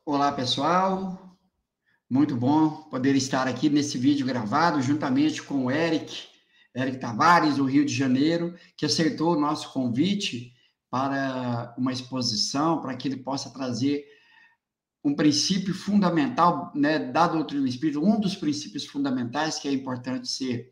Olá, pessoal. Muito bom poder estar aqui nesse vídeo gravado juntamente com o Eric Tavares, do Rio de Janeiro, que aceitou o nosso convite para uma exposição, para que ele possa trazer um princípio fundamental, né, da doutrina espírita, um dos princípios fundamentais que é importante ser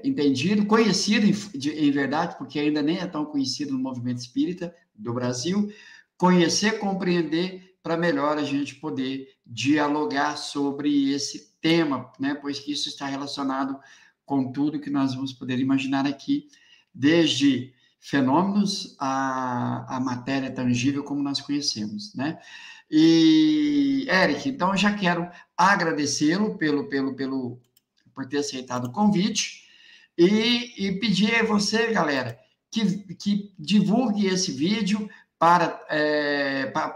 entendido, conhecido em verdade, porque ainda nem é tão conhecido no movimento espírita do Brasil, conhecer, compreender, para melhor a gente poder dialogar sobre esse tema, né? Pois que isso está relacionado com tudo que nós vamos poder imaginar aqui, desde fenômenos à matéria tangível como nós conhecemos, né? E, Eric, então eu já quero agradecê-lo por ter aceitado o convite e pedir a você, galera, que divulgue esse vídeo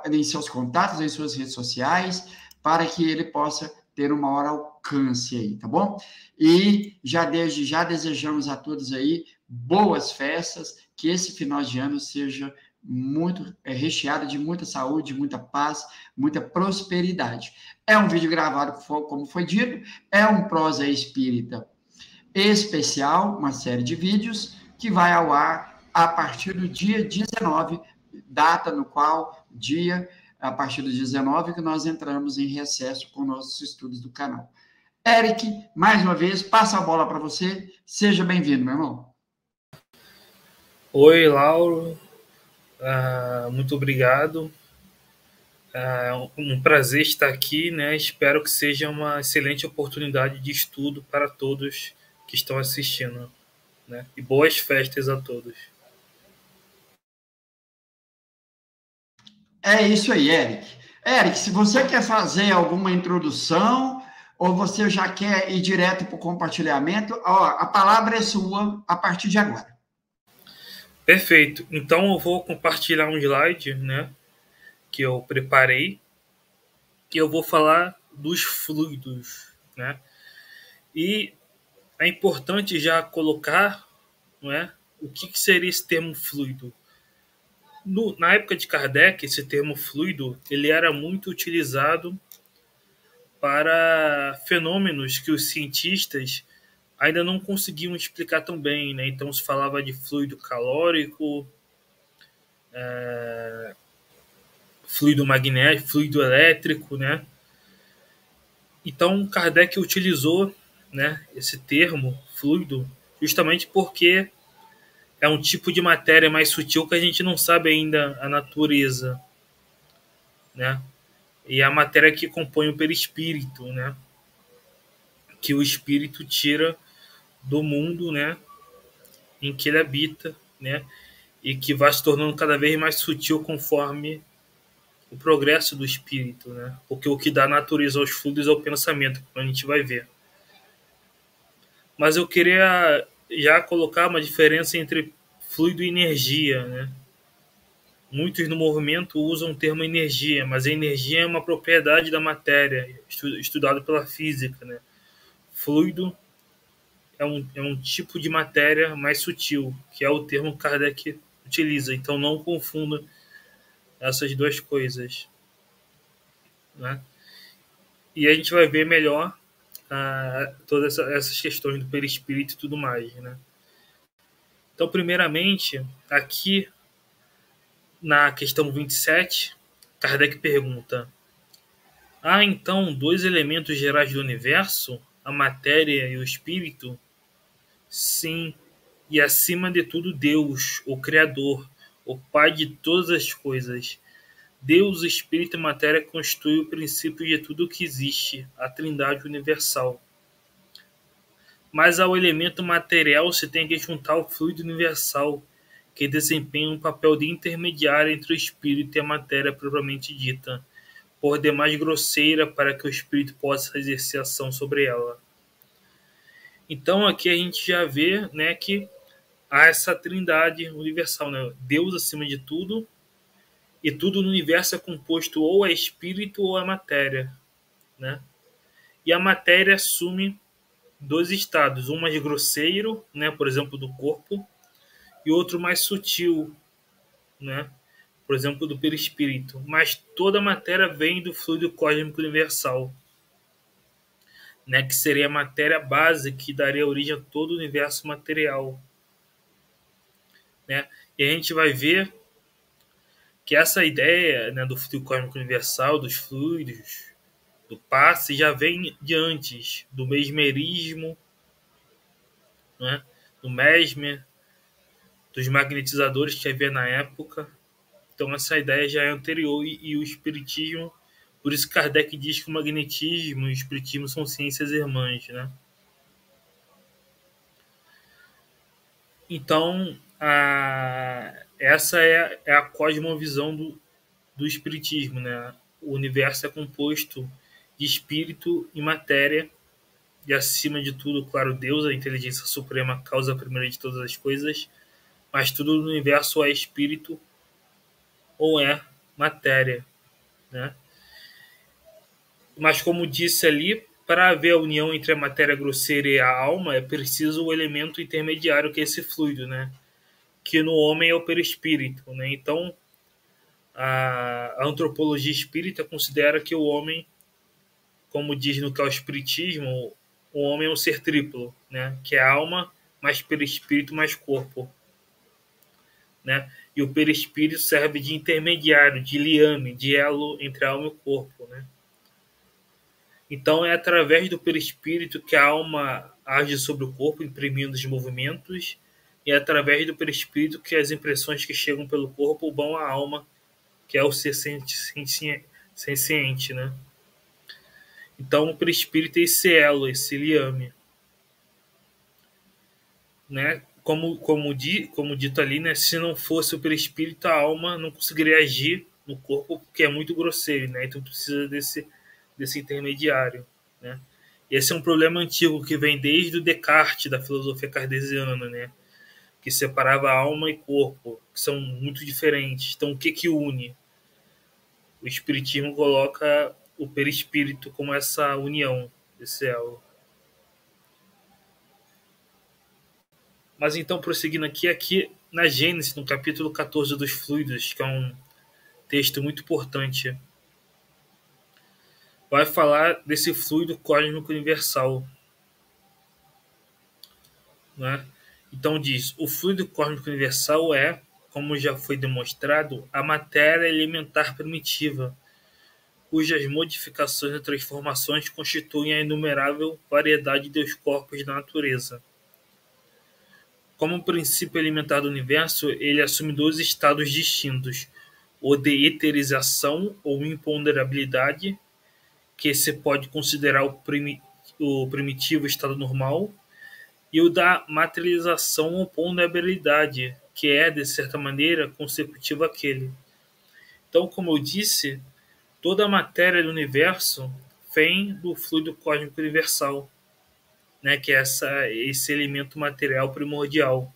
em seus contatos, em suas redes sociais, para que ele possa ter um maior alcance aí, tá bom? E desde já desejamos a todos aí boas festas, que esse final de ano seja muito recheado de muita saúde, muita paz, muita prosperidade. É um vídeo gravado, como foi dito, é um prosa espírita especial, uma série de vídeos que vai ao ar a partir do dia 19, data no qual, a partir do 19, que nós entramos em recesso com nossos estudos do canal. Eric, mais uma vez, passa a bola para você. Seja bem-vindo, meu irmão. Oi, Lauro. Muito obrigado. Um prazer estar aqui, né? Espero que seja uma excelente oportunidade de estudo para todos que estão assistindo, né? E boas festas a todos. É isso aí, Eric. Eric, se você quer fazer alguma introdução ou você já quer ir direto para o compartilhamento, ó, a palavra é sua a partir de agora. Perfeito. Então eu vou compartilhar um slide, né, que eu preparei, que eu vou falar dos fluidos, né? E é importante já colocar, não é, o que seria esse termo fluido. Na época de Kardec, esse termo fluido ele era muito utilizado para fenômenos que os cientistas ainda não conseguiam explicar tão bem, né? Então se falava de fluido calórico, fluido magnético, fluido elétrico, né? Então Kardec utilizou, né, esse termo fluido justamente porque é um tipo de matéria mais sutil que a gente não sabe ainda a natureza, né? E a matéria que compõe o perispírito, né? Que o espírito tira do mundo, né, em que ele habita, né, e que vai se tornando cada vez mais sutil conforme o progresso do espírito, né? Porque o que dá natureza aos fluidos é o pensamento, como a gente vai ver. Mas eu queria já colocar uma diferença entre fluido e energia, né? Muitos no movimento usam o termo energia, mas a energia é uma propriedade da matéria, estudado pela física, né? Fluido é um tipo de matéria mais sutil, que é o termo que Kardec utiliza. Então não confunda essas duas coisas, né? E a gente vai ver melhor todas essas questões do perispírito e tudo mais, né? Então, primeiramente, aqui na questão 27, Kardec pergunta: há então dois elementos gerais do universo, a matéria e o espírito? Sim, e acima de tudo Deus, o Criador, o Pai de todas as coisas. Deus, Espírito e Matéria constituem o princípio de tudo o que existe, a Trindade universal. Mas ao elemento material se tem que juntar o fluido universal, que desempenha um papel de intermediário entre o espírito e a matéria propriamente dita, por demais grosseira para que o espírito possa exercer ação sobre ela. Então aqui a gente já vê, né, que há essa trindade universal, né? Deus acima de tudo, e tudo no universo é composto ou é espírito ou é matéria, né? E a matéria assume dois estados, um mais grosseiro, né, por exemplo, do corpo, e outro mais sutil, né, por exemplo, do perispírito, mas toda a matéria vem do fluido cósmico universal, né, que seria a matéria base que daria origem a todo o universo material, né? E a gente vai ver que essa ideia, né, do fluido cósmico universal, dos fluidos, do passe, já vem de antes, do mesmerismo, né, do mesmer, dos magnetizadores que havia na época. Então essa ideia já é anterior e o espiritismo, por isso Kardec diz que o magnetismo e o espiritismo são ciências irmãs, né? Então essa é a cosmovisão do espiritismo, né? O universo é composto de espírito e matéria, e acima de tudo, claro, Deus, a inteligência suprema, a causa primeira de todas as coisas, mas tudo no universo é espírito ou é matéria, né? Mas como disse ali, para haver a união entre a matéria grosseira e a alma, é preciso o elemento intermediário, que é esse fluido, né? Que no homem é o perispírito, né? Então, a antropologia espírita considera que o homem, como diz no que é o espiritismo, o homem é um ser triplo, né? Que é alma, mais perispírito, mais corpo, né? E o perispírito serve de intermediário, de liame, de elo entre a alma e o corpo, né? Então é através do perispírito que a alma age sobre o corpo, imprimindo os movimentos, e é através do perispírito que as impressões que chegam pelo corpo vão à alma, que é o ser senciente, né? Então o perispírito é esse elo, esse liame, né? Como dito ali, né? Se não fosse o perispírito, a alma não conseguiria agir no corpo, porque é muito grosseiro, né? Então precisa desse intermediário, né? Esse é um problema antigo que vem desde o Descartes, da filosofia cartesiana, né? Que separava alma e corpo, que são muito diferentes. Então, o que une? O espiritismo coloca o perispírito como essa união, esse elo. Mas então, prosseguindo aqui na Gênesis, no capítulo 14 dos fluidos, que é um texto muito importante, vai falar desse fluido cósmico universal, né? Então diz, o fluido cósmico universal é, como já foi demonstrado, a matéria elementar primitiva, cujas modificações e transformações constituem a inumerável variedade dos corpos da natureza. Como princípio elementar do universo, ele assume dois estados distintos, o de eterização ou imponderabilidade, que se pode considerar o primitivo estado normal, e o da materialização ou ponderabilidade, que é, de certa maneira, consecutivo àquele. Então, como eu disse, toda a matéria do universo vem do fluido cósmico universal, né, que é esse elemento material primordial.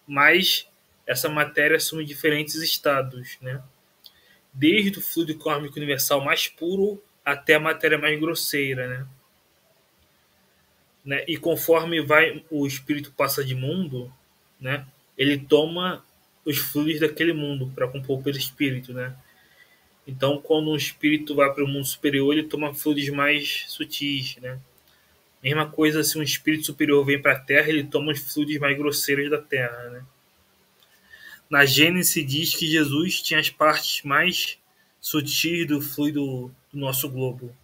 Mas essa matéria assume diferentes estados, né? Desde o fluido cósmico universal mais puro até a matéria mais grosseira, né? E conforme o espírito passa de mundo, né, ele toma os fluidos daquele mundo para compor o perispírito, né? Então, quando um espírito vai para o mundo superior, ele toma fluidos mais sutis, né? Mesma coisa, se um espírito superior vem para a Terra, ele toma os fluidos mais grosseiros da Terra, né? Na Gênesis diz que Jesus tinha as partes mais sutis do fluido do nosso globo,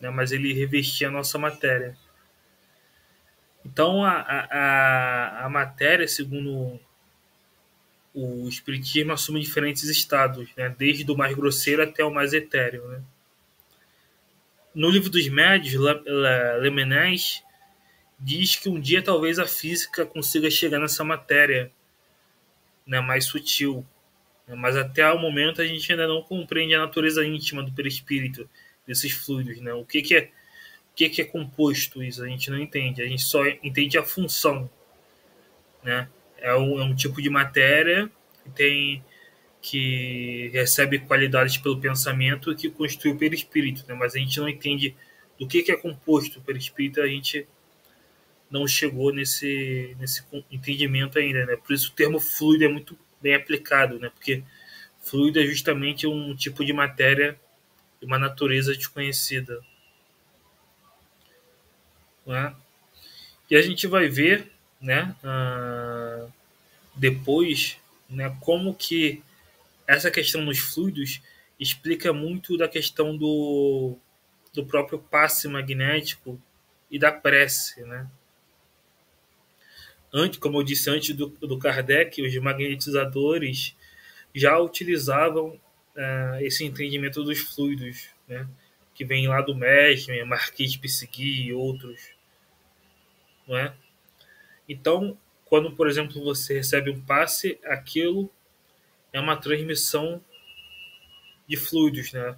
né? Mas ele revestia a nossa matéria. Então, a matéria, segundo o espiritismo, assume diferentes estados, né? Desde o mais grosseiro até o mais etéreo, né? No livro dos Médios, Lamennais diz que um dia talvez a física consiga chegar nessa matéria, né, mais sutil, né? Mas até o momento a gente ainda não compreende a natureza íntima do perispírito, desses fluidos, né? O que é composto isso? A gente não entende, a gente só entende a função, né? É um tipo de matéria que recebe qualidades pelo pensamento que constitui o perispírito, né? Mas a gente não entende do que é composto o perispírito, a gente não chegou nesse entendimento ainda, né? Por isso o termo fluido é muito bem aplicado, né? Porque Fluido é justamente um tipo de matéria de uma natureza desconhecida. Né? E a gente vai ver, né, depois, né, como que essa questão dos fluidos explica muito da questão do próprio passe magnético e da prece. Né? Como eu disse antes do Kardec, os magnetizadores já utilizavam esse entendimento dos fluidos, né? Que vem lá do Mesmer, Marquês de Pissegui e outros. Não é? Então, quando, por exemplo, você recebe um passe, aquilo é uma transmissão de fluidos, né?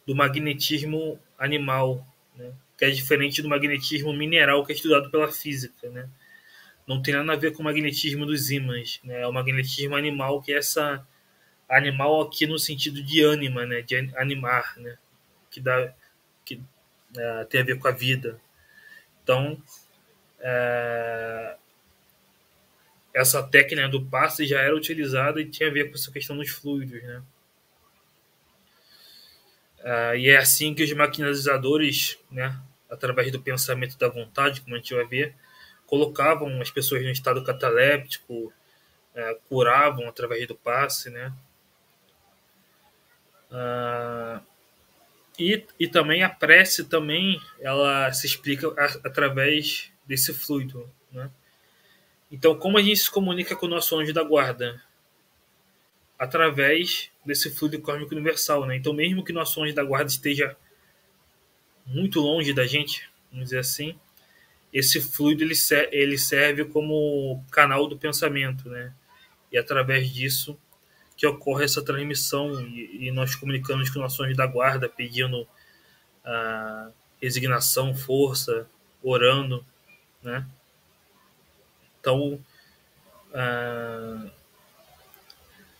Do magnetismo animal, né? Que é diferente do magnetismo mineral que é estudado pela física. Né? Não tem nada a ver com o magnetismo dos ímãs. Né? É o magnetismo animal, que é essa animal aqui no sentido de ânima, né? De animar, né? Que dá, que tem a ver com a vida. Então, essa técnica do passe já era utilizada e tinha a ver com essa questão dos fluidos, né? E é assim que os maquinalizadores, né, através do pensamento da vontade, como a gente vai ver, colocavam as pessoas no estado cataléptico, curavam através do passe, né? E também a prece também ela se explica através desse fluido, né? Então, como a gente se comunica com o nosso anjo da guarda? Através desse fluido cósmico universal, né? Então, mesmo que nosso anjo da guarda esteja muito longe da gente, vamos dizer assim, esse fluido ele serve como canal do pensamento, né? E através disso que ocorre essa transmissão e nós comunicamos com nosso anjo da guarda, pedindo resignação, força, orando, né? Então,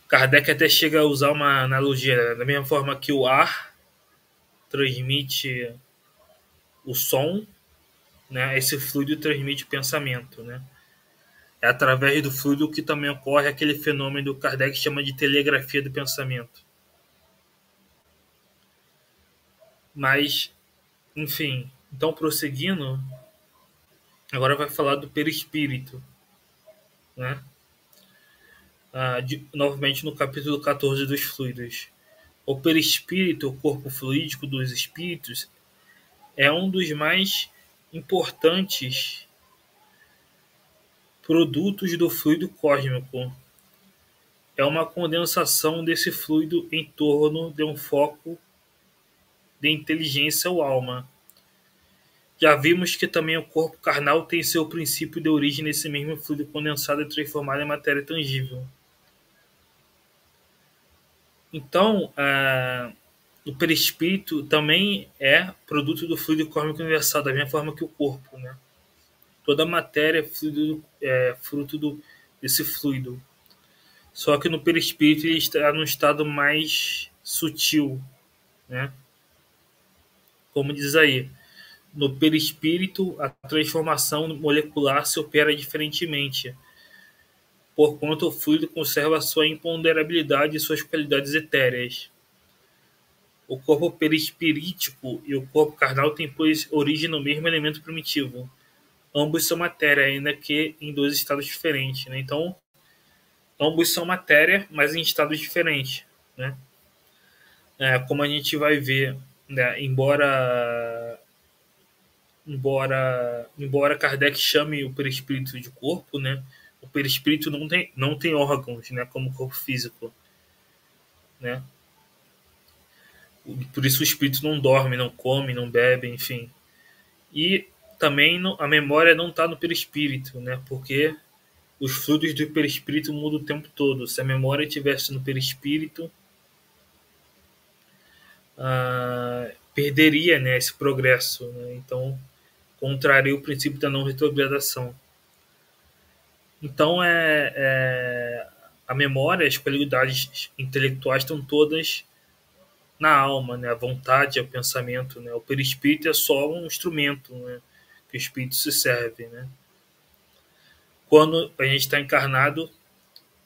Kardec até chega a usar uma analogia, né? Da mesma forma que o ar transmite o som, né? Esse fluido transmite o pensamento, né? É através do fluido que também ocorre aquele fenômeno que Kardec chama de telegrafia do pensamento. Mas, enfim, então prosseguindo, agora vai falar do perispírito, né? Novamente no capítulo 14 dos fluidos. O perispírito, o corpo fluídico dos espíritos, é um dos mais importantes produtos do fluido cósmico. É uma condensação desse fluido em torno de um foco de inteligência ou alma. Já vimos que também o corpo carnal tem seu princípio de origem nesse mesmo fluido condensado e transformado em matéria tangível. Então, o perispírito também é produto do fluido cósmico universal, da mesma forma que o corpo, né? Toda a matéria é fruto desse fluido. Só que no perispírito ele está num estado mais sutil, né? Como diz aí, no perispírito a transformação molecular se opera diferentemente, porquanto o fluido conserva sua imponderabilidade e suas qualidades etéreas. O corpo perispirítico e o corpo carnal têm, pois, origem no mesmo elemento primitivo. Ambos são matéria, ainda que em dois estados diferentes. Né? Então, ambos são matéria, mas em estados diferentes. Né? Como a gente vai ver, né? embora Kardec chame o perispírito de corpo, né? O perispírito não tem órgãos, né? Como o corpo físico. Né? Por isso o espírito não dorme, não come, não bebe, enfim. E também a memória não está no perispírito, né? Porque os fluidos do perispírito mudam o tempo todo. Se a memória estivesse no perispírito, perderia, né, esse progresso. Né? Então, contraria o princípio da não retrogradação. Então, a memória, as qualidades intelectuais estão todas na alma, né? A vontade, o pensamento. Né? O perispírito é só um instrumento, né? Que o espírito se serve. Né? Quando a gente está encarnado,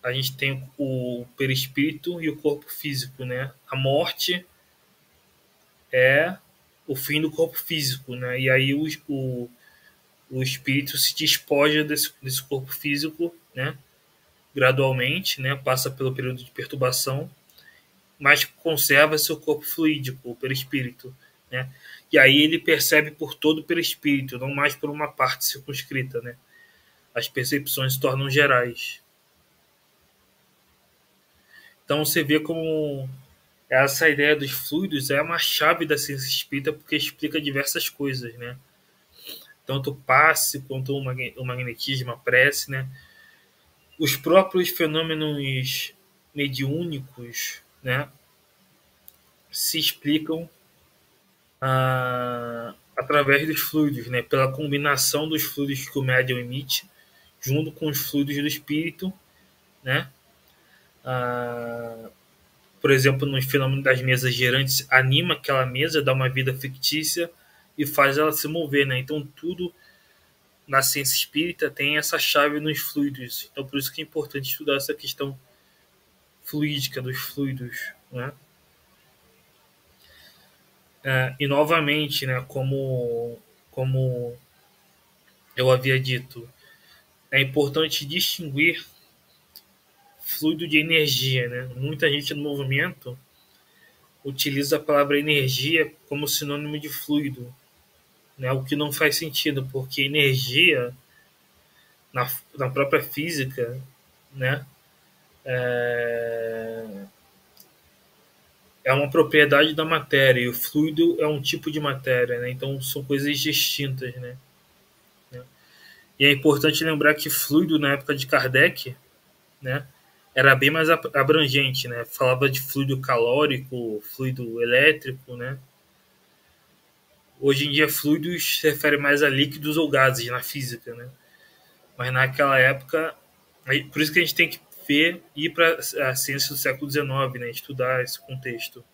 a gente tem o perispírito e o corpo físico, né? A morte é o fim do corpo físico, né? E aí o espírito se despoja desse corpo físico, né? Gradualmente, né? Passa pelo período de perturbação, mas conserva seu corpo fluídico, o perispírito, né? E aí ele percebe por todo o perispírito, não mais por uma parte circunscrita, né? As percepções se tornam gerais. Então você vê como essa ideia dos fluidos é uma chave da ciência espírita, porque explica diversas coisas, né? Tanto o passe quanto o magnetismo, a prece, né? Os próprios fenômenos mediúnicos, né? Se explicam através dos fluidos, né? Pela combinação dos fluidos que o médium emite, junto com os fluidos do espírito, né? Por exemplo, nos fenômenos das mesas girantes, anima aquela mesa, dá uma vida fictícia e faz ela se mover, né? Então, tudo na ciência espírita tem essa chave nos fluidos. Então, por isso que é importante estudar essa questão fluídica dos fluidos, né? E, novamente, né, como eu havia dito, é importante distinguir fluido de energia, né? Muita gente no movimento utiliza a palavra energia como sinônimo de fluido, né? O que não faz sentido, porque energia, na própria física, né? É uma propriedade da matéria, e o fluido é um tipo de matéria, né? Então são coisas distintas, né? E é importante lembrar que fluido, na época de Kardec, né, era bem mais abrangente, né? Falava de fluido calórico, fluido elétrico, né? Hoje em dia, fluidos se refere mais a líquidos ou gases na física, né? Mas naquela época, por isso que a gente tem que ir para a ciência do século XIX, né? Estudar esse contexto.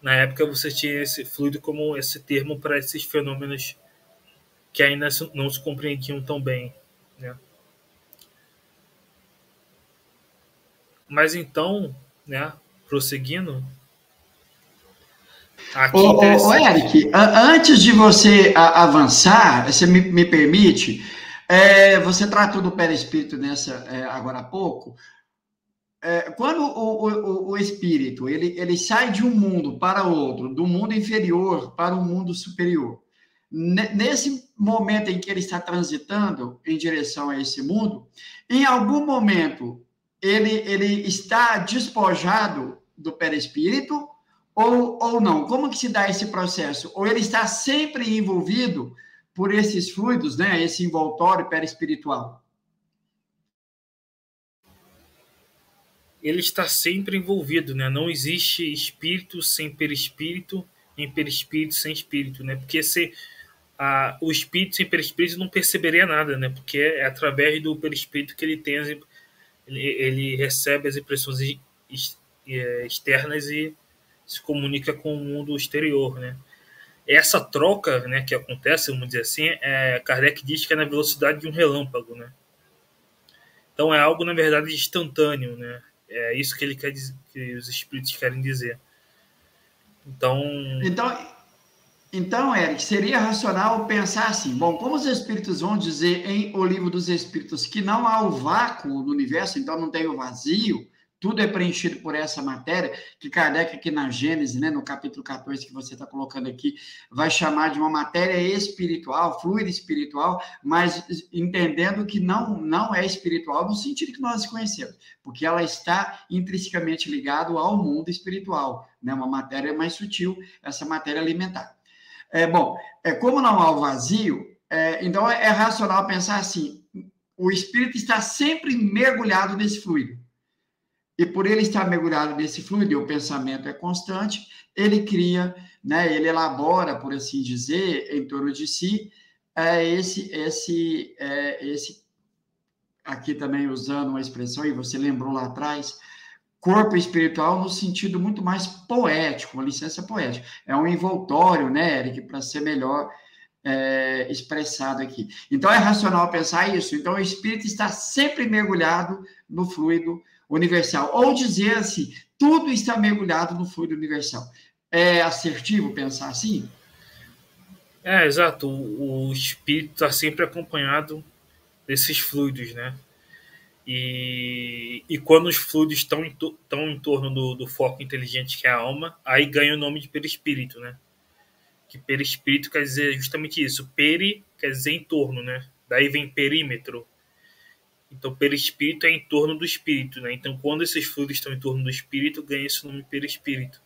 Na época, você tinha esse fluido como esse termo para esses fenômenos que ainda não se compreendiam tão bem, né? Mas então, né, prosseguindo, aqui Eric, antes de você avançar, você me permite, você tratou do perispírito agora há pouco. Quando o espírito ele sai de um mundo para outro, do mundo inferior para o mundo superior, nesse momento em que ele está transitando em direção a esse mundo, em algum momento ele está despojado do perispírito ou não? Como que se dá esse processo? Ou ele está sempre envolvido por esses fluidos, né? Esse envoltório perispiritual? Ele está sempre envolvido, né? Não existe espírito sem perispírito, nem perispírito sem espírito, né? Porque o espírito sem perispírito não perceberia nada, né? Porque é através do perispírito que ele recebe as impressões externas e se comunica com o mundo exterior, né? Essa troca, né, que acontece, vamos dizer assim, Kardec diz que é na velocidade de um relâmpago, né? Então é algo, na verdade, instantâneo, né? É isso que ele quer dizer, que os espíritos querem dizer. Então, Eric, seria racional pensar assim, bom, como os espíritos vão dizer em O Livro dos Espíritos que não há o vácuo no universo, então não tem o vazio, tudo é preenchido por essa matéria, que Kardec aqui na Gênesis, né, no capítulo 14 que você está colocando aqui, vai chamar de uma matéria espiritual, fluido espiritual, mas entendendo que não é espiritual no sentido que nós conhecemos, porque ela está intrinsecamente ligada ao mundo espiritual, né, uma matéria mais sutil, essa matéria alimentar. Como não há o vazio, então é racional pensar assim, o espírito está sempre mergulhado nesse fluido. E por ele estar mergulhado nesse fluido, e o pensamento é constante, ele cria, né, ele elabora, por assim dizer, em torno de si, esse aqui também usando uma expressão, e você lembrou lá atrás, corpo espiritual no sentido muito mais poético, uma licença poética. É um envoltório, né, Eric, para ser melhor expressado aqui. Então, é racional pensar isso. Então, o espírito está sempre mergulhado no fluido universal. Ou dizer assim, tudo está mergulhado no fluido universal. É assertivo pensar assim? Exato. O espírito está sempre acompanhado desses fluidos, né? E quando os fluidos estão em torno do foco inteligente, que é a alma, aí ganha o nome de perispírito, né? Que perispírito quer dizer justamente isso. Peri quer dizer em torno, né? Daí vem perímetro. Então, perispírito é em torno do espírito, né? Então, quando esses fluidos estão em torno do espírito, ganha esse nome perispírito.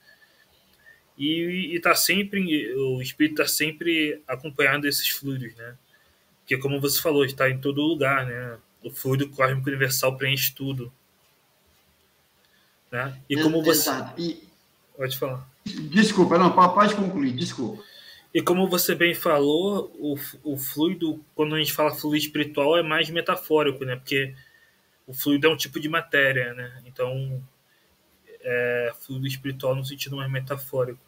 E tá sempre, o espírito está sempre acompanhando desses fluidos, né? Porque, como você falou, está em todo lugar, né? O fluido cósmico universal preenche tudo, né? E como você... Exato. Pode falar. Desculpa, não, pode concluir, desculpa. E como você bem falou, o fluido, quando a gente fala fluido espiritual, é mais metafórico, né? Porque o fluido é um tipo de matéria, né? Então, fluido espiritual no sentido mais metafórico.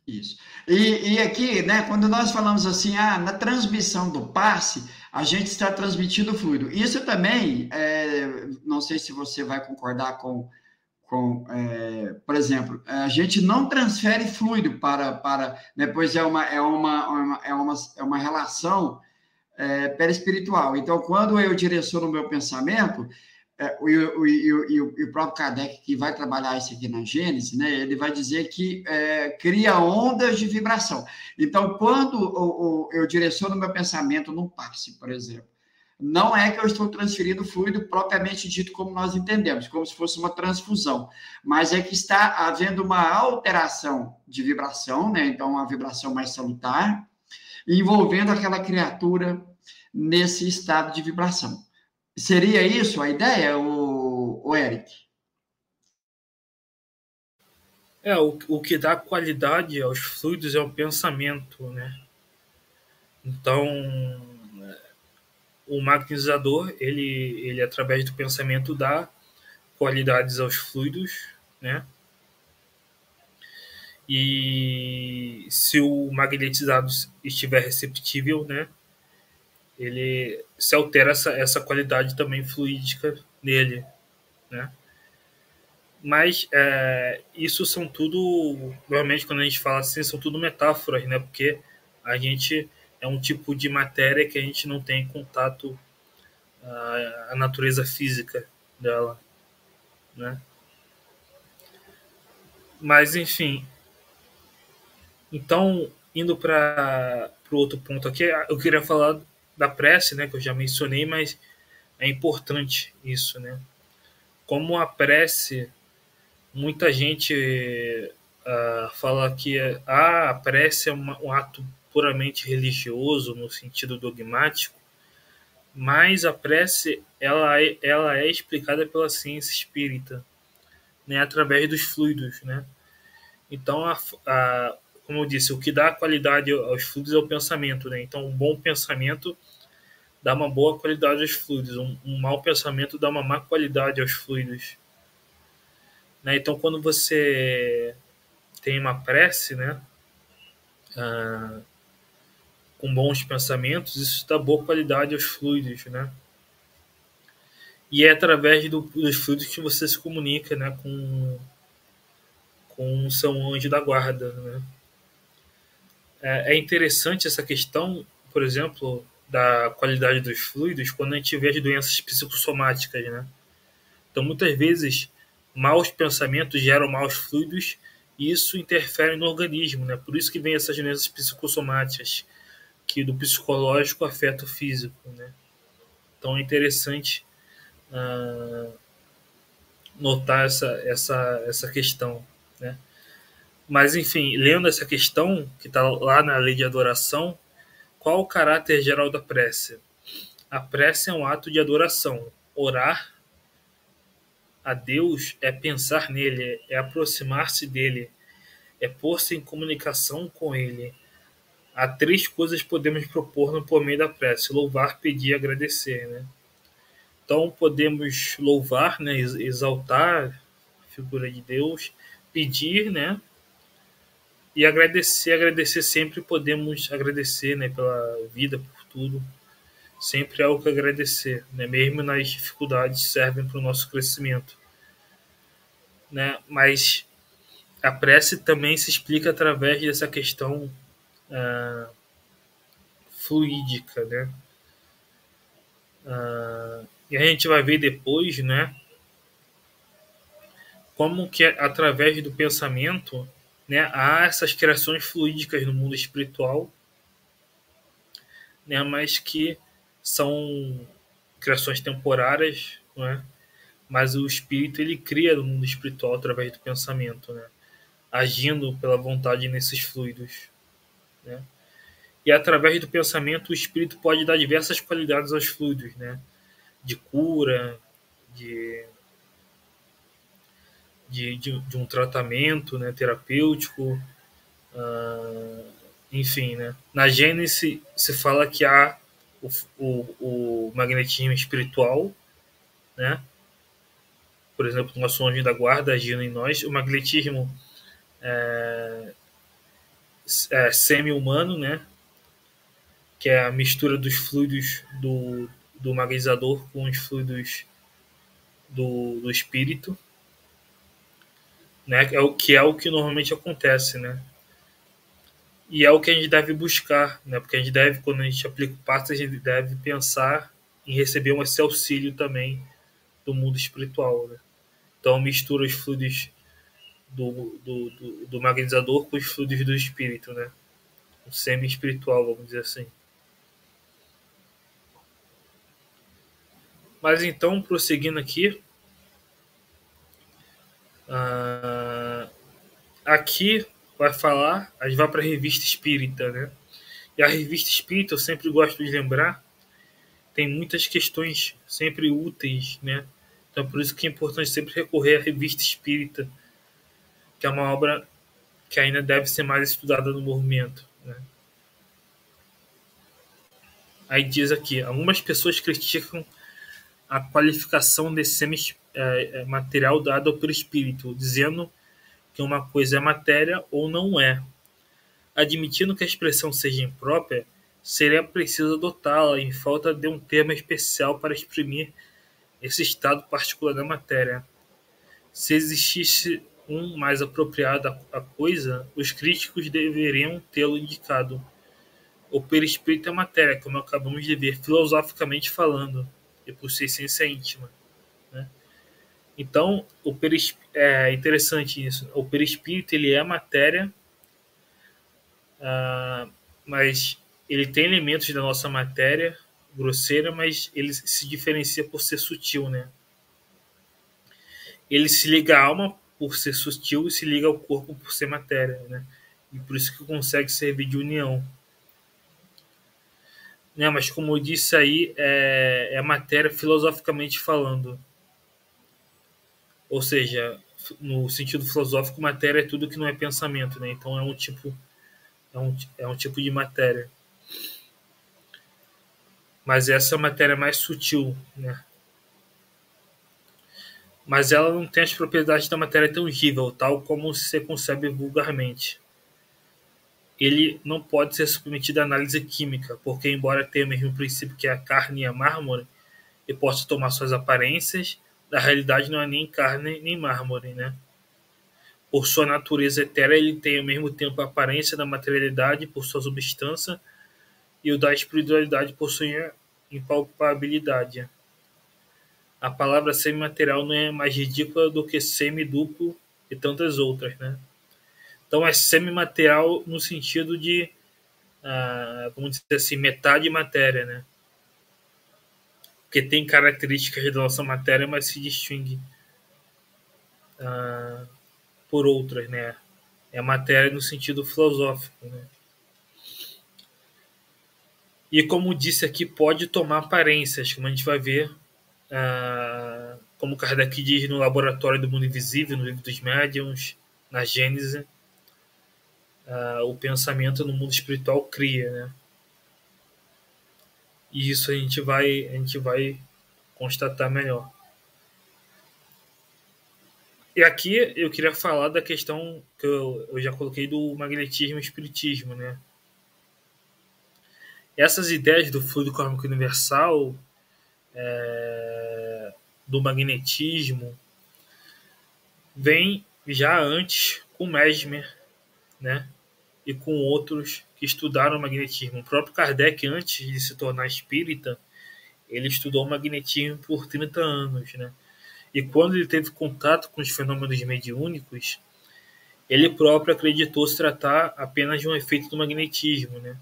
Isso. E aqui, né, quando nós falamos assim, na transmissão do passe, a gente está transmitindo fluido. Isso também, não sei se você vai concordar por exemplo, a gente não transfere fluido né, pois é uma relação perispiritual. Então, quando eu direciono o meu pensamento, o próprio Kardec, que vai trabalhar isso aqui na Gênese, né, ele vai dizer que cria ondas de vibração. Então, quando eu direciono o meu pensamento num passe, por exemplo, não é que eu estou transferindo fluido propriamente dito como nós entendemos, como se fosse uma transfusão, mas é que está havendo uma alteração de vibração, né? Então, uma vibração mais salutar, envolvendo aquela criatura nesse estado de vibração. Seria isso a ideia, o Eric? O que dá qualidade aos fluidos é o pensamento, né? Então, o magnetizador, ele através do pensamento dá qualidades aos fluidos, né? E se o magnetizado estiver receptível, né? Ele se altera essa qualidade também fluídica nele, né? Mas isso são tudo, normalmente quando a gente fala assim, são tudo metáforas, né? Porque a gente é um tipo de matéria que a gente não tem contato a natureza física dela, né? Mas enfim, então indo para o outro ponto aqui, eu queria falar da prece, né? Que eu já mencionei, mas é importante isso, né? Como a prece, muita gente fala que a prece é um ato puramente religioso no sentido dogmático, mas a prece ela é explicada pela ciência espírita, né, através dos fluidos, né? Então, como eu disse, o que dá qualidade aos fluidos é o pensamento, né? Então, um bom pensamento dá uma boa qualidade aos fluidos, um mau pensamento dá uma má qualidade aos fluidos, né? Então, quando você tem uma prece, né, com bons pensamentos, isso dá boa qualidade aos fluidos, né? E é através dos fluidos que você se comunica, né, com o seu anjo da guarda, né? É interessante essa questão, por exemplo, da qualidade dos fluidos quando a gente vê as doenças psicossomáticas, né? Então, muitas vezes, maus pensamentos geram maus fluidos e isso interfere no organismo, né? Por isso que vem essas doenças psicossomáticas, que do psicológico afeta o físico, né? Então, é interessante notar essa questão, né? Mas, enfim, lendo essa questão, que está lá na lei de adoração, qual o caráter geral da prece? A prece é um ato de adoração. Orar a Deus é pensar nele, é aproximar-se dele, é pôr-se em comunicação com ele. Há três coisas que podemos propor por meio da prece: louvar, pedir e agradecer, né? Então podemos louvar, né, exaltar a figura de Deus, pedir, né, E agradecer sempre podemos agradecer, né, pela vida, por tudo. Sempre há algo que agradecer, né? Mesmo nas dificuldades servem para o nosso crescimento, né? Mas a prece também se explica através dessa questão fluídica, né? E a gente vai ver depois, né? Como que através do pensamento, né, há essas criações fluídicas no mundo espiritual, né? Mas que são criações temporárias, né? Mas o espírito ele cria no mundo espiritual através do pensamento, né? Agindo pela vontade nesses fluidos, né? E através do pensamento o espírito pode dar diversas qualidades aos fluidos, né? De cura, de, de um tratamento, né, terapêutico, enfim, né? Na Gênesis se fala que há o magnetismo espiritual, né? Por exemplo, o nosso anjo da guarda agindo em nós, o magnetismo semi-humano, né? Que é a mistura dos fluidos do magnetizador com os fluidos do espírito, né? É o que normalmente acontece, né? E é o que a gente deve buscar, né? Porque a gente deve, quando a gente aplica o passo, a gente deve pensar em receber esse auxílio também do mundo espiritual, né? Então mistura os fluidos do magnetizador com os fluidos do espírito, né? O semi-espiritual, vamos dizer assim. Mas então, prosseguindo aqui, aqui vai falar, a gente vai para a Revista Espírita, né? E a Revista Espírita, eu sempre gosto de lembrar, tem muitas questões sempre úteis, né? Então, por isso que é importante sempre recorrer à Revista Espírita, que é uma obra que ainda deve ser mais estudada no movimento, né? Aí diz aqui, algumas pessoas criticam a qualificação desse material dado pelo espírito, dizendo que uma coisa é matéria ou não é. Admitindo que a expressão seja imprópria, seria preciso adotá-la em falta de um termo especial para exprimir esse estado particular da matéria. Se existisse um mais apropriado à coisa, os críticos deveriam tê-lo indicado. O perispírito é matéria, como acabamos de ver, filosoficamente falando, e por sua essência íntima, né? Então, é interessante isso. O perispírito ele é matéria, mas ele tem elementos da nossa matéria grosseira, mas ele se diferencia por ser sutil, né? Ele se liga à alma por ser sutil e se liga ao corpo por ser matéria, né? E por isso que consegue servir de união. Né? Mas como eu disse aí, é matéria filosoficamente falando. Ou seja, no sentido filosófico, matéria é tudo que não é pensamento, né? Então é um tipo de matéria. Mas essa é a matéria mais sutil, né? Mas ela não tem as propriedades da matéria tangível, tal como se concebe vulgarmente. Ele não pode ser submetido à análise química, porque, embora tenha o mesmo princípio que a carne e a mármore, e possa tomar suas aparências, na realidade não é nem carne nem mármore, né? Por sua natureza etérea, ele tem ao mesmo tempo a aparência da materialidade por sua substância e o da espiritualidade por sua impalpabilidade. A palavra semimaterial não é mais ridícula do que semiduplo e tantas outras, né? Então é semimaterial no sentido de, vamos dizer assim, metade matéria, né? Porque tem características da nossa matéria, mas se distingue por outras, né? É matéria no sentido filosófico, né? E como disse aqui, pode tomar aparências, como a gente vai ver, como Kardec diz no Laboratório do Mundo Invisível, no Livro dos Médiuns, na Gênese, o pensamento no mundo espiritual cria, né? E isso a gente vai constatar melhor. E aqui eu queria falar da questão que eu já coloquei do magnetismo e espiritismo, né? Essas ideias do fluido kármico universal, do magnetismo, vem já antes com Mesmer, né? E com outros que estudaram o magnetismo. O próprio Kardec, antes de se tornar espírita, ele estudou o magnetismo por 30 anos, né? E quando ele teve contato com os fenômenos mediúnicos, ele próprio acreditou se tratar apenas de um efeito do magnetismo, né?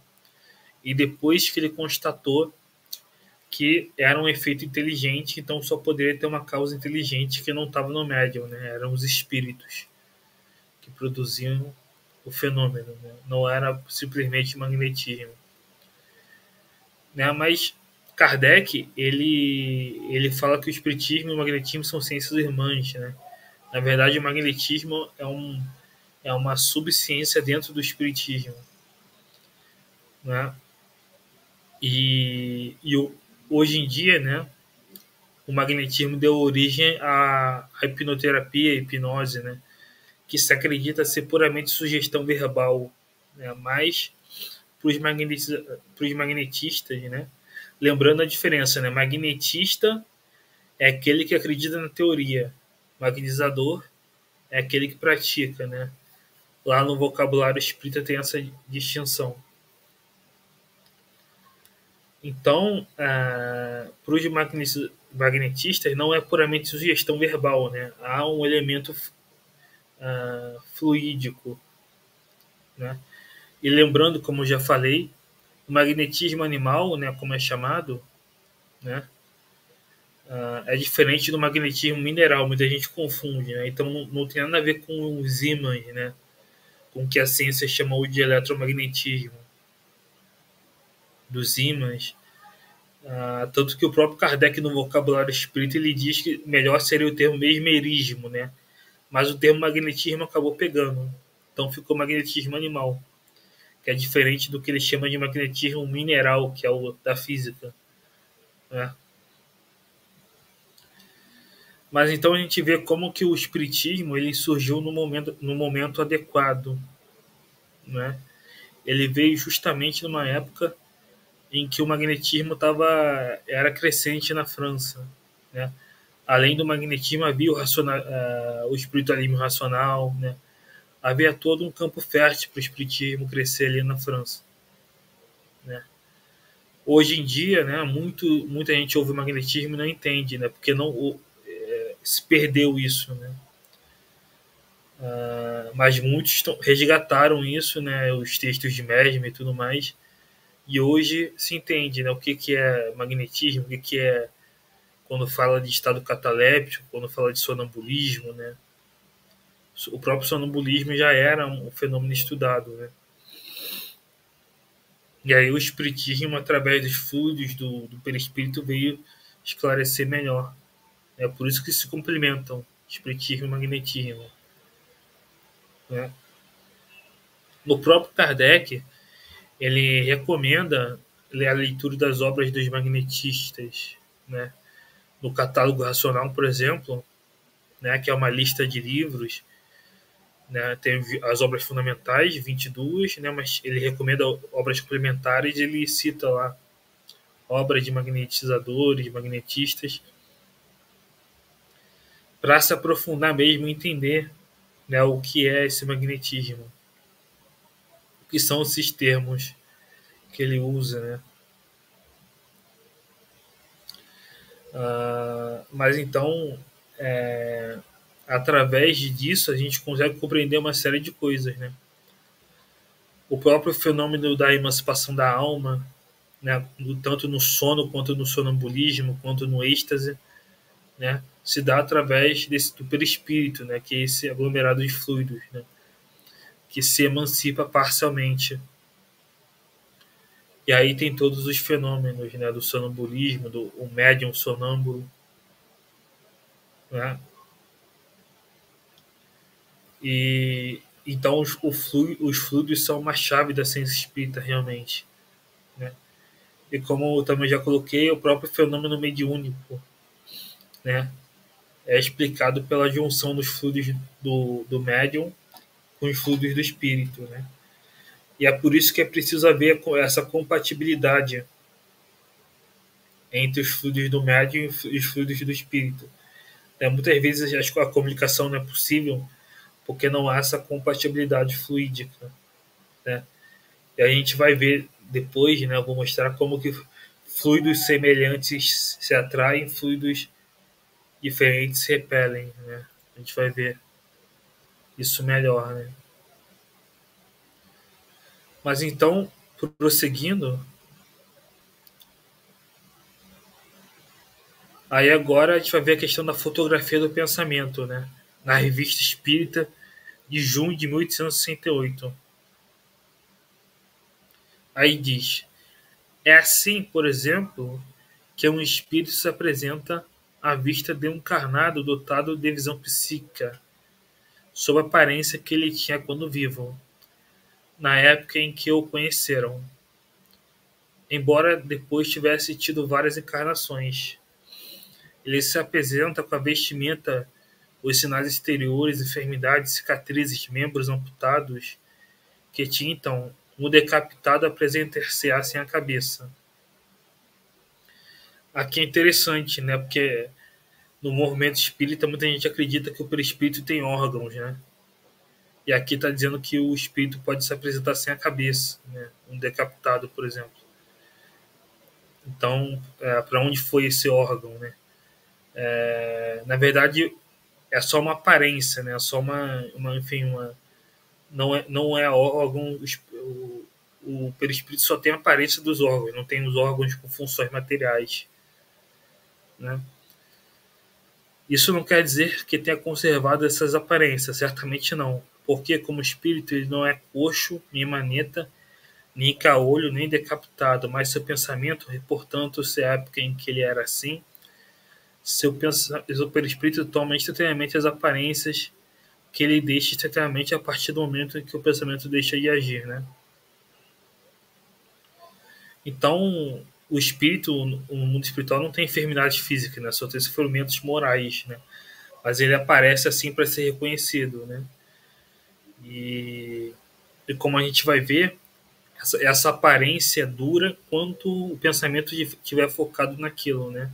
E depois que ele constatou que era um efeito inteligente, então só poderia ter uma causa inteligente que não estava no médium, né? Eram os espíritos que produziam o fenômeno, né? Não era simplesmente magnetismo, né? Mas Kardec ele fala que o espiritismo e o magnetismo são ciências irmãs, né? Na verdade, o magnetismo é uma subciência dentro do espiritismo, né? Hoje em dia, né, o magnetismo deu origem à hipnoterapia, à hipnose, né, que se acredita ser puramente sugestão verbal, né, mas para os magnetistas, né, lembrando a diferença, né, magnetista é aquele que acredita na teoria, magnetizador é aquele que pratica, né. Lá no vocabulário espírita tem essa distinção. Então, para os magnetistas, não é puramente sugestão verbal, né? Há um elemento fluídico, né? E lembrando, como eu já falei, o magnetismo animal, né, como é chamado, né, é diferente do magnetismo mineral. Muita gente confunde, né? Então, não tem nada a ver com os ímãs, né? Com o que a ciência chamou de eletromagnetismo, dos ímãs. Tanto que o próprio Kardec, no vocabulário espírita, ele diz que melhor seria o termo mesmerismo, né? Mas o termo magnetismo acabou pegando. Então ficou magnetismo animal, que é diferente do que ele chama de magnetismo mineral, que é o da física, né? Mas então a gente vê como que o espiritismo ele surgiu no momento adequado, né? Ele veio justamente numa época em que o magnetismo era crescente na França, né? Além do magnetismo, havia o espiritualismo racional, né? Havia todo um campo fértil para o espiritismo crescer ali na França, né? Hoje em dia, né, muita gente ouve o magnetismo e não entende, né? Porque se perdeu isso, né? Mas muitos resgataram isso, né? Os textos de Mesmer e tudo mais. E hoje se entende, né? O que é magnetismo, o que é quando fala de estado cataléptico, quando fala de sonambulismo, né? O próprio sonambulismo já era um fenômeno estudado, né? E aí o espiritismo, através dos fluidos do perispírito, veio esclarecer melhor. É por isso que se complementam, espiritismo e magnetismo, né? No próprio Kardec, ele recomenda a leitura das obras dos magnetistas, né? No Catálogo Racional, por exemplo, né, que é uma lista de livros, né, tem as obras fundamentais, 22, né, mas ele recomenda obras complementares, ele cita lá obras de magnetizadores, magnetistas, para se aprofundar mesmo e entender, né, o que é esse magnetismo, o que são esses termos que ele usa, né? Mas então, através disso, a gente consegue compreender uma série de coisas, né? O próprio fenômeno da emancipação da alma, né, tanto no sono quanto no sonambulismo, quanto no êxtase, né, se dá através do perispírito, né, que é esse aglomerado de fluidos, né, que se emancipa parcialmente. E aí tem todos os fenômenos, né, do sonambulismo, o médium sonâmbulo, né? E então os fluidos são uma chave da ciência espírita realmente, né? E como eu também já coloquei, o próprio fenômeno mediúnico, né? é explicado pela junção dos fluidos do médium com os fluidos do espírito, né? E é por isso que é preciso haver essa compatibilidade entre os fluidos do médium e os fluidos do espírito. Muitas vezes a comunicação não é possível porque não há essa compatibilidade fluídica, né? E a gente vai ver depois, né? Eu vou mostrar como que fluidos semelhantes se atraem, fluidos diferentes se repelem, né? A gente vai ver isso melhor, né? Mas então, prosseguindo, aí agora a gente vai ver a questão da fotografia do pensamento, né? Na Revista Espírita de junho de 1868. Aí diz: é assim, por exemplo, que um espírito se apresenta à vista de um encarnado dotado de visão psíquica, sob a aparência que ele tinha quando vivo, na época em que o conheceram, embora depois tivesse tido várias encarnações. Ele se apresenta com a vestimenta, os sinais exteriores, enfermidades, cicatrizes, membros amputados, que tinha então um decapitado apresentar-se sem a cabeça. Aqui é interessante, né? Porque no movimento espírita muita gente acredita que o perispírito tem órgãos, né? E aqui está dizendo que o espírito pode se apresentar sem a cabeça, né? Um decapitado, por exemplo. Então, para onde foi esse órgão, né? Na verdade, é só uma aparência, né? É só não é órgão. O perispírito só tem a aparência dos órgãos, não tem os órgãos com funções materiais, né? Isso não quer dizer que tenha conservado essas aparências, certamente não, porque como espírito ele não é coxo, nem maneta, nem caolho, nem decapitado, mas seu pensamento, reportando-se à época em que ele era assim, seu perispírito toma instantaneamente as aparências que ele deixa instantaneamente a partir do momento em que o pensamento deixa de agir, né? Então, o espírito, o mundo espiritual não tem enfermidades físicas, né? Só tem sofrimentos morais, né? Mas ele aparece assim para ser reconhecido, né? E como a gente vai ver, essa aparência dura quanto o pensamento estiver focado naquilo, né?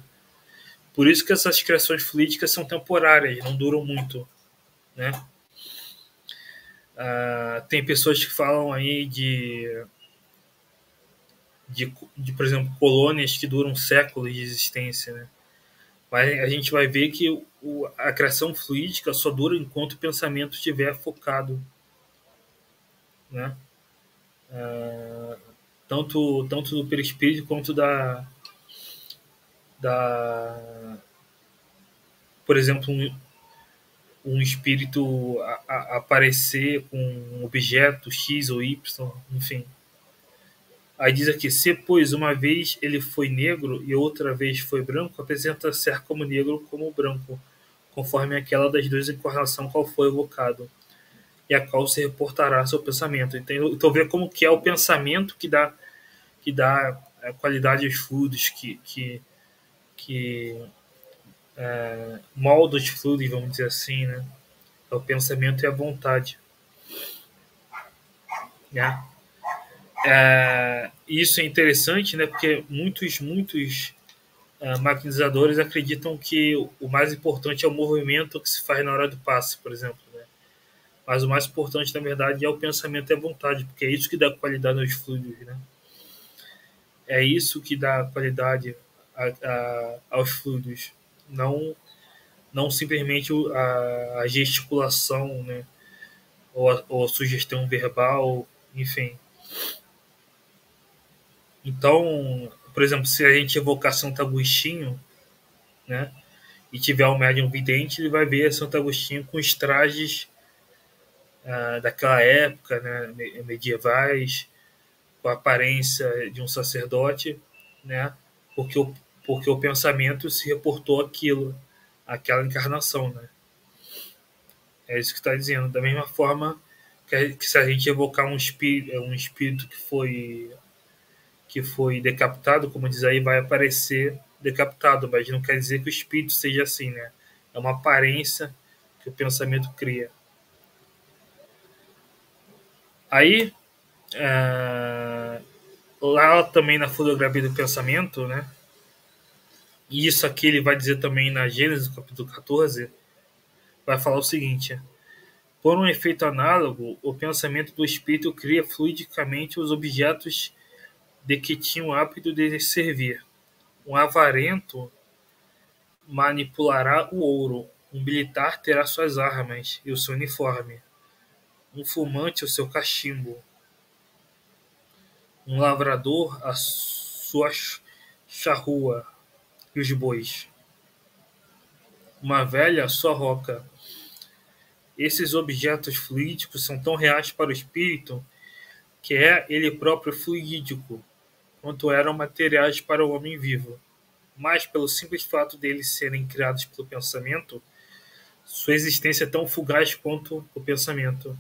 Por isso que essas criações fluídicas são temporárias, não duram muito, né? Tem pessoas que falam aí por exemplo, colônias que duram séculos de existência, né? Mas a gente vai ver que a criação fluídica só dura enquanto o pensamento estiver focado, né? Tanto do perispírito quanto por exemplo, um espírito aparecer com um objeto X ou Y, enfim. Aí diz aqui: se, pois, uma vez ele foi negro e outra vez foi branco, apresenta-se como negro como branco, conforme aquela das duas encarnações qual foi evocado, e a qual se reportará seu pensamento. Então vê como que é o pensamento que dá a qualidade aos fluidos, que molda os fluidos, vamos dizer assim, né? É o pensamento e a vontade, né? Isso é interessante, né? Porque muitos maquinizadores acreditam que o mais importante é o movimento que se faz na hora do passe, por exemplo, né? Mas o mais importante, na verdade, é o pensamento e a vontade, porque é isso que dá qualidade aos fluidos, né? É isso que dá qualidade aos fluidos, não simplesmente a gesticulação, né? ou a sugestão verbal, enfim. Então, por exemplo, se a gente evocar Santo Agostinho, né, e tiver um médium vidente, ele vai ver Santo Agostinho com os trajes daquela época, né, medievais, com a aparência de um sacerdote, né, porque o pensamento se reportou aquela encarnação, né. É isso que está dizendo. Da mesma forma que se a gente evocar um espírito que foi decapitado, como diz aí, vai aparecer decapitado, mas não quer dizer que o espírito seja assim, né? É uma aparência que o pensamento cria. Aí, lá também na fotografia do pensamento, né? E isso aqui ele vai dizer também na Gênesis, capítulo 14, vai falar o seguinte: por um efeito análogo, o pensamento do espírito cria fluidicamente os objetos de que tinha o hábito de servir. Um avarento manipulará o ouro, um militar terá suas armas e o seu uniforme, um fumante o seu cachimbo, um lavrador a sua charrua e os bois, uma velha a sua roca. Esses objetos fluídicos são tão reais para o espírito que é ele próprio fluídico, quanto eram materiais para o homem vivo. Mas, pelo simples fato deles serem criados pelo pensamento, sua existência é tão fugaz quanto o pensamento.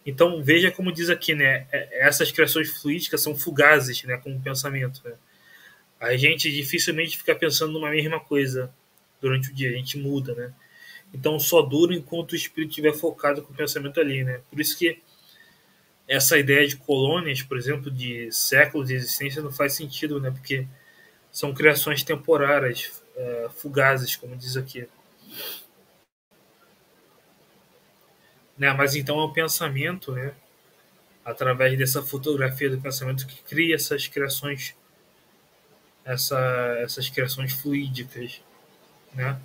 Então, veja como diz aqui, né? Essas criações fluídicas são fugazes, né? Como o pensamento, né? A gente dificilmente fica pensando numa mesma coisa durante o dia, a gente muda, né? Então, só dura enquanto o espírito estiver focado com o pensamento ali, né? Por isso que essa ideia de colônias, por exemplo, de séculos de existência não faz sentido, né? Porque são criações temporárias, fugazes, como diz aqui. Né? Mas então é o pensamento, né? Através dessa fotografia do pensamento que cria essas criações, essas criações fluídicas, né?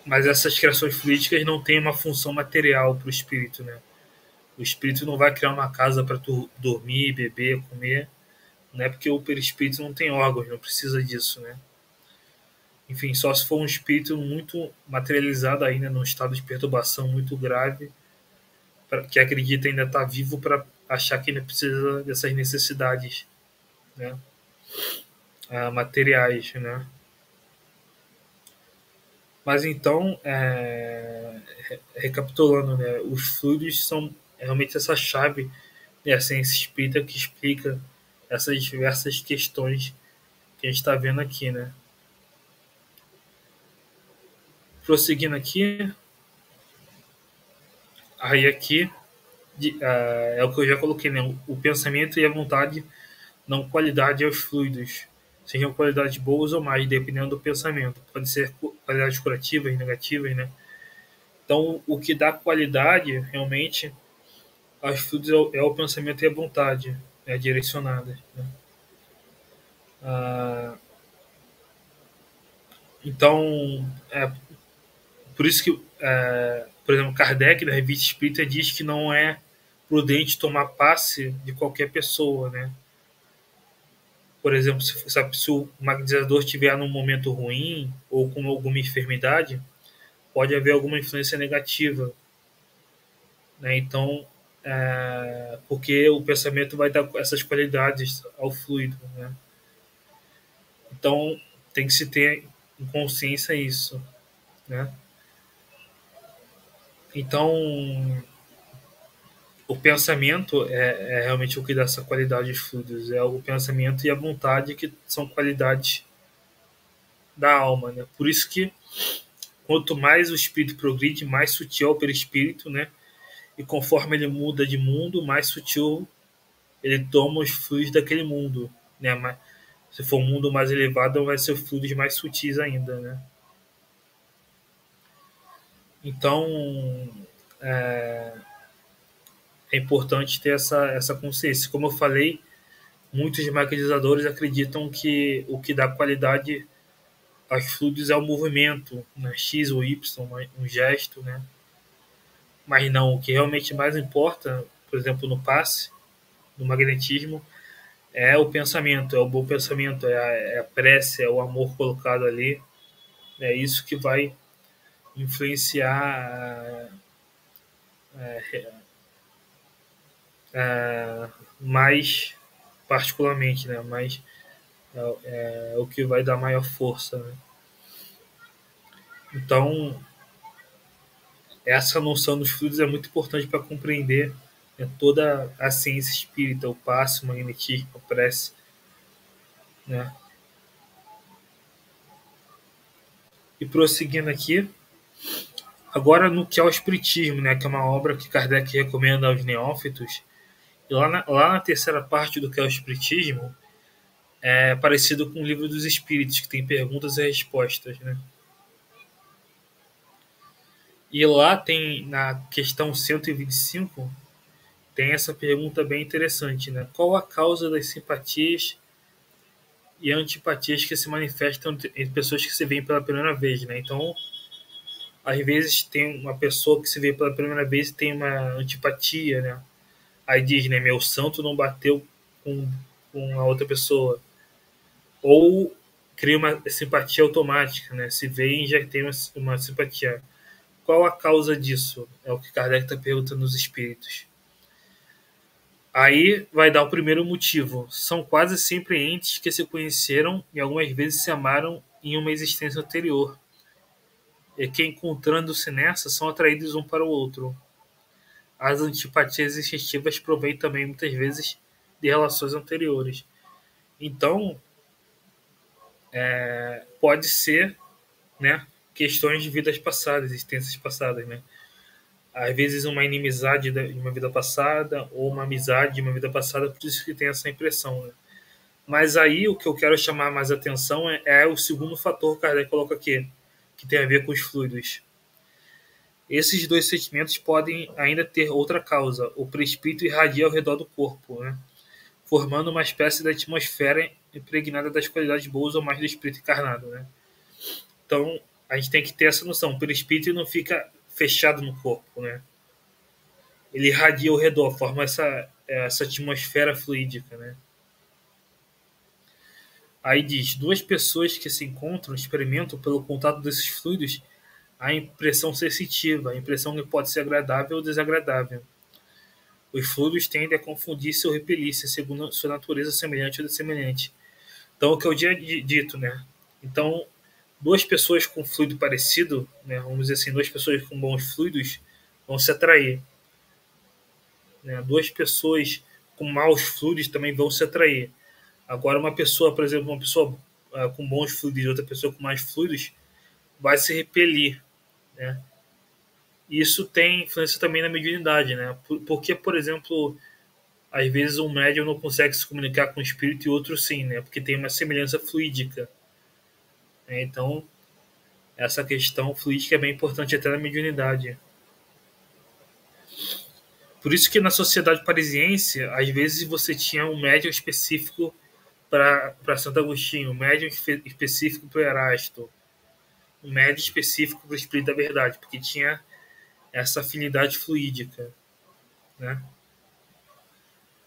Mas essas criações fluídicas não têm uma função material para o espírito, né? O espírito não vai criar uma casa para tu dormir, beber, comer, né? Porque o perispírito não tem órgãos, não precisa disso, né? Enfim, só se for um espírito muito materializado ainda, num estado de perturbação muito grave, que acredita ainda estar vivo para achar que ainda precisa dessas necessidades, né? Materiais, né? Mas então, recapitulando, né, os fluidos são realmente essa chave da ciência espírita que explica essas diversas questões que a gente está vendo aqui, né? Prosseguindo aqui, aí aqui é o que eu já coloquei, né? O pensamento e a vontade dão qualidade aos fluidos, sejam qualidades boas ou más, dependendo do pensamento. Pode ser qualidades curativas, negativas, né? Então, o que dá qualidade, realmente, aos fluidos é o pensamento e a vontade, né, direcionadas. Né? Então, por isso que, por exemplo, Kardec, na Revista Espírita, diz que não é prudente tomar passe de qualquer pessoa, né? Por exemplo, se o magnetizador estiver num momento ruim ou com alguma enfermidade, pode haver alguma influência negativa, né? Então, porque o pensamento vai dar essas qualidades ao fluido, né? Então, tem que se ter em consciência isso, né? Então, o pensamento é realmente o que dá essa qualidade aos fluidos, é o pensamento e a vontade que são qualidades da alma, né? Por isso que quanto mais o espírito progride, mais sutil é o perispírito, né? E conforme ele muda de mundo, mais sutil ele toma os fluidos daquele mundo, né? Mas, se for um mundo mais elevado, vai ser fluidos mais sutis ainda, né? Então, é importante ter essa consciência. Como eu falei, muitos magnetizadores acreditam que o que dá qualidade aos fluidos é o movimento, né? X ou Y, um gesto, né? Mas não, o que realmente mais importa, por exemplo, no passe, no magnetismo, é o pensamento, é o bom pensamento, é a prece, é o amor colocado ali. É isso que vai influenciar mais particularmente, né? Mas é o que vai dar maior força, né? Então, essa noção dos fluidos é muito importante para compreender, né, toda a ciência espírita, o passe, o magnetismo, a prece, né? E prosseguindo aqui, agora no que é o Espiritismo, né, que é uma obra que Kardec recomenda aos neófitos, e lá na terceira parte do que é o Espiritismo, é parecido com o Livro dos Espíritos, que tem perguntas e respostas, né? E lá tem, na questão 125, tem essa pergunta bem interessante, né? Qual a causa das simpatias e antipatias que se manifestam entre pessoas que se veem pela primeira vez, né? Então, às vezes tem uma pessoa que se vê pela primeira vez e tem uma antipatia, né? Aí diz, né? Meu santo não bateu com a outra pessoa. Ou cria uma simpatia automática, né? Se vê e já tem uma simpatia. Qual a causa disso? É o que Kardec está perguntando nos espíritos. Aí vai dar o primeiro motivo. São quase sempre entes que se conheceram e algumas vezes se amaram em uma existência anterior. E que, encontrando-se nessa, são atraídos um para o outro. As antipatias instintivas provêm também, muitas vezes, de relações anteriores. Então, pode ser, né, questões de vidas passadas, existências passadas, né? Às vezes uma inimizade de uma vida passada ou uma amizade de uma vida passada, por isso que tem essa impressão, né? Mas aí o que eu quero chamar mais atenção é o segundo fator que Kardec coloca aqui, que tem a ver com os fluidos. Esses dois sentimentos podem ainda ter outra causa. O perispírito irradia ao redor do corpo, né? Formando uma espécie de atmosfera impregnada das qualidades boas ou mais do espírito encarnado, né? Então, a gente tem que ter essa noção. O perispírito não fica fechado no corpo, né? Ele irradia ao redor, forma essa atmosfera fluídica, né? Aí diz, duas pessoas que se encontram experimentam pelo contato desses fluidos a impressão sensitiva, a impressão que pode ser agradável ou desagradável. Os fluidos tendem a confundir-se ou repelir-se, segundo sua natureza semelhante ou dessemelhante. Então, o que eu tinha dito, né? Então, duas pessoas com fluido parecido, né? Vamos dizer assim, duas pessoas com bons fluidos vão se atrair. Né? Duas pessoas com maus fluidos também vão se atrair. Agora, uma pessoa, por exemplo, uma pessoa com bons fluidos e outra pessoa com mais fluidos vai se repelir, né? Isso tem influência também na mediunidade, né? Porque, por exemplo, às vezes um médium não consegue se comunicar com o espírito e outro sim, né? Porque tem uma semelhança fluídica. Né? Então, essa questão fluídica é bem importante até na mediunidade. Por isso que na sociedade parisiense, às vezes você tinha um médium específico para Santo Agostinho, um médium específico para Erasto, um médium específico para o Espírito da Verdade, porque tinha essa afinidade fluídica, né?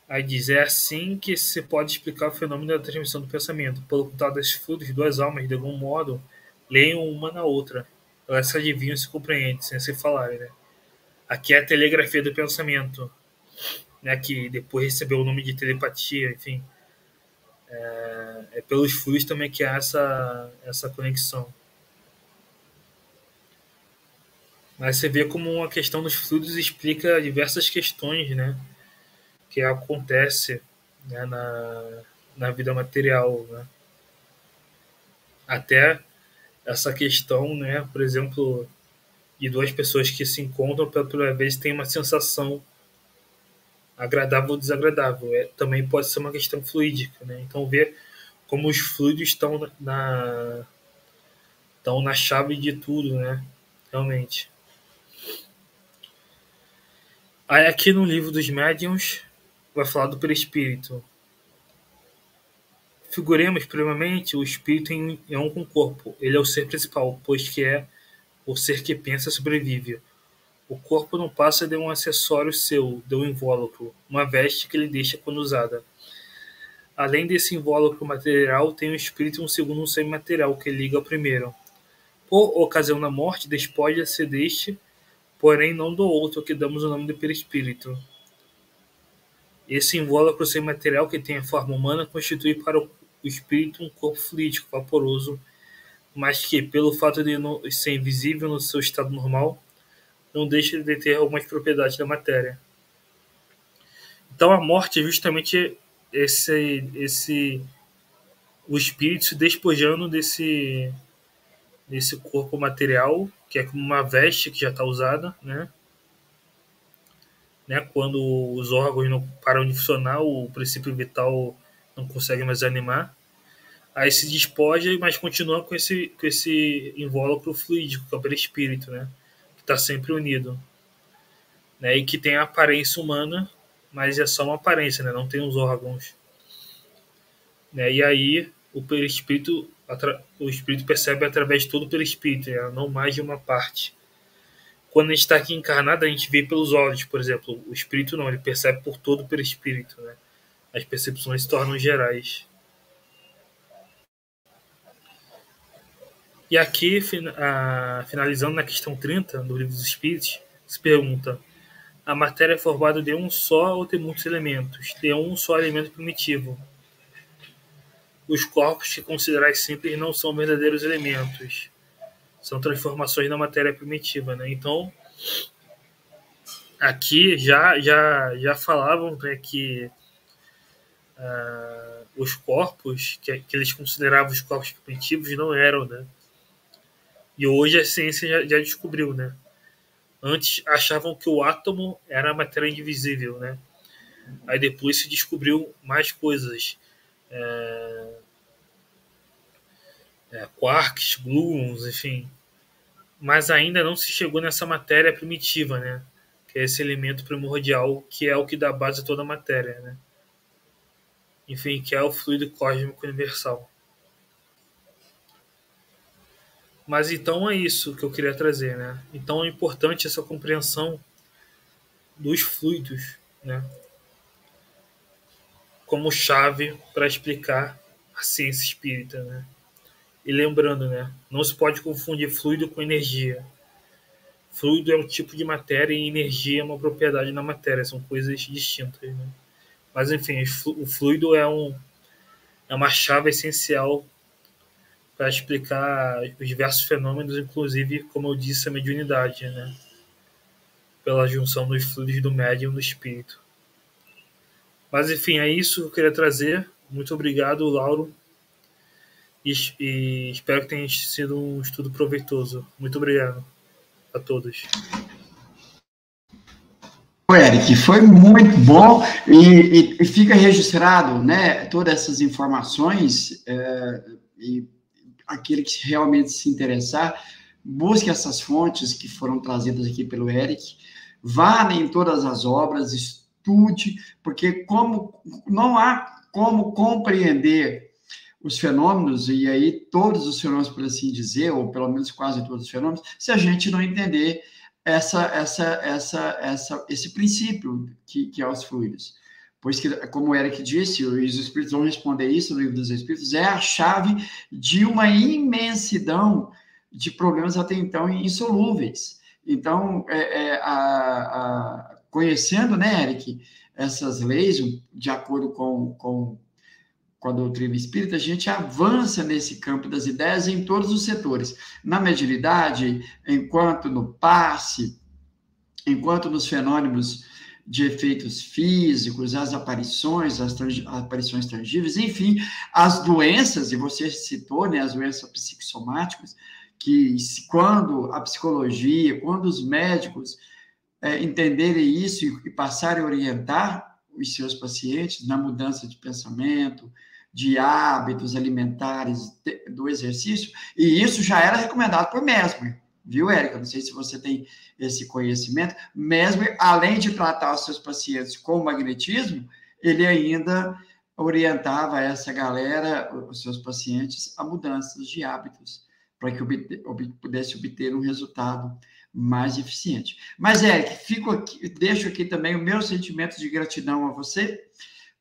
Aí diz, é assim que se pode explicar o fenômeno da transmissão do pensamento. Pelo contato desses fluidos, duas almas, de algum modo, leiam uma na outra. Elas se adivinham e se compreendem, sem se falarem, né? Aqui é a telegrafia do pensamento, né? Que depois recebeu o nome de telepatia, enfim. É pelos fluidos também que há essa conexão. Mas você vê como a questão dos fluidos explica diversas questões, né? Que acontece, né, na vida material, né? Até essa questão, né, por exemplo, de duas pessoas que se encontram pela primeira vez têm uma sensação agradável ou desagradável. Também pode ser uma questão fluídica, né? Então ver como os fluidos estão na chave de tudo, né? Realmente. Aí aqui no livro dos médiuns vai falar do perispírito. Figuremos, primeiramente, o espírito em um com o corpo. Ele é o ser principal, pois que é o ser que pensa e sobrevive. O corpo não passa de um acessório seu, de um invólucro, uma veste que ele deixa quando usada. Além desse invólucro material, tem o espírito um segundo semimaterial que liga ao primeiro. Por ocasião da morte, despoja-se deste, porém não do outro, que damos o nome de perispírito. Esse invólucro semimaterial, que tem a forma humana, constitui para o espírito um corpo fluídico, vaporoso, mas que, pelo fato de não ser invisível no seu estado normal, não deixa de ter algumas propriedades da matéria. Então a morte é justamente o espírito se despojando nesse corpo material, que é como uma veste que já está usada, né? Quando os órgãos não param de funcionar, o princípio vital não consegue mais animar. Aí se despoja, mas continua com esse invólucro fluídico, que é o perispírito, né? Que está sempre unido. Né? E que tem a aparência humana, mas é só uma aparência, né? Não tem os órgãos. Né? E aí o perispírito, o espírito percebe através de todo o perispírito, né? Não mais de uma parte. Quando a gente está aqui encarnado, a gente vê pelos olhos, por exemplo. O espírito não, ele percebe por todo o perispírito, né? As percepções se tornam gerais. E aqui, finalizando na questão 30 do Livro dos Espíritos, se pergunta: a matéria é formada de um só ou tem muitos elementos? De um só elemento primitivo. Os corpos que considerais simples não são verdadeiros elementos. São transformações da matéria primitiva, né? Então, aqui já falavam, né, que os corpos que eles consideravam os corpos primitivos não eram, né? E hoje a ciência já descobriu, né? Antes achavam que o átomo era a matéria indivisível, né? Aí depois se descobriu mais coisas. Quarks, gluons, enfim. Mas ainda não se chegou nessa matéria primitiva, né? Que é esse elemento primordial, que é o que dá base a toda a matéria, né? Enfim, que é o fluido cósmico universal. Mas então é isso que eu queria trazer, né? Então é importante essa compreensão dos fluidos, né? Como chave para explicar a ciência espírita, né? E lembrando, né? Não se pode confundir fluido com energia. Fluido é um tipo de matéria e energia é uma propriedade na matéria. São coisas distintas, né? Mas, enfim, o fluido é uma chave essencial para explicar os diversos fenômenos, inclusive, como eu disse, a mediunidade, né? Pela junção dos fluidos do médium e do espírito. Mas, enfim, é isso que eu queria trazer. Muito obrigado, Lauro. E espero que tenha sido um estudo proveitoso. Muito obrigado a todos. Eric, foi muito bom e fica registrado, né, todas essas informações e aquele que realmente se interessar, busque essas fontes que foram trazidas aqui pelo Eric, vá em todas as obras, estude, porque como não há como compreender os fenômenos, e aí todos os fenômenos, por assim dizer, ou pelo menos quase todos os fenômenos, se a gente não entender esse princípio que é os fluidos. Pois que, como o Eric disse, os espíritos vão responder isso no Livro dos Espíritos, é a chave de uma imensidão de problemas até então insolúveis. Então, conhecendo, né, Eric, essas leis, de acordo com a doutrina espírita, a gente avança nesse campo das ideias em todos os setores. Na mediunidade, enquanto no passe, enquanto nos fenômenos de efeitos físicos, as aparições, as aparições tangíveis, enfim, as doenças, e você citou, né, as doenças psicossomáticas, que quando a psicologia, quando os médicos entenderem isso e passarem a orientar os seus pacientes na mudança de pensamento, de hábitos alimentares, do exercício, e isso já era recomendado por Mesmer, viu, Érica? Não sei se você tem esse conhecimento. Mesmer, além de tratar os seus pacientes com magnetismo, ele ainda orientava essa galera, os seus pacientes, a mudanças de hábitos, para que pudesse obter um resultado mais eficiente. Mas, Eric, deixo aqui também o meu sentimento de gratidão a você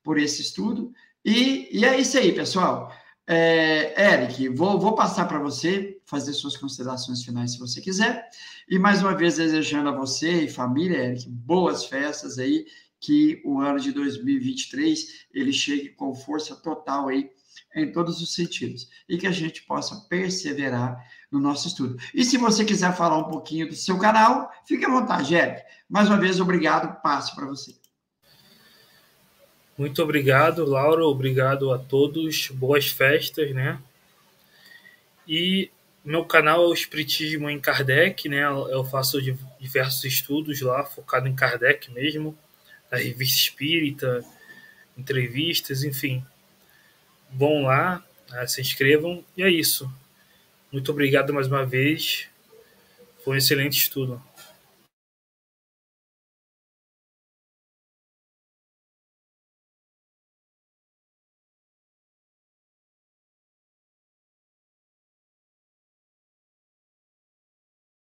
por esse estudo. E é isso aí, pessoal. Eric, vou passar para você fazer suas considerações finais, se você quiser. E, mais uma vez, desejando a você e família, Eric, boas festas aí, que o ano de 2023 ele chegue com força total aí, em todos os sentidos, e que a gente possa perseverar no nosso estudo. E se você quiser falar um pouquinho do seu canal, fique à vontade, Eric. Mais uma vez, obrigado, passo para você. Muito obrigado, Laura. Obrigado a todos. Boas festas, né? E Meu canal é o Espiritismo em Kardec, né? Eu faço diversos estudos lá, focado em Kardec mesmo, a Revista Espírita, entrevistas, enfim. Vão lá, se inscrevam, e é isso. Muito obrigado mais uma vez. Foi um excelente estudo.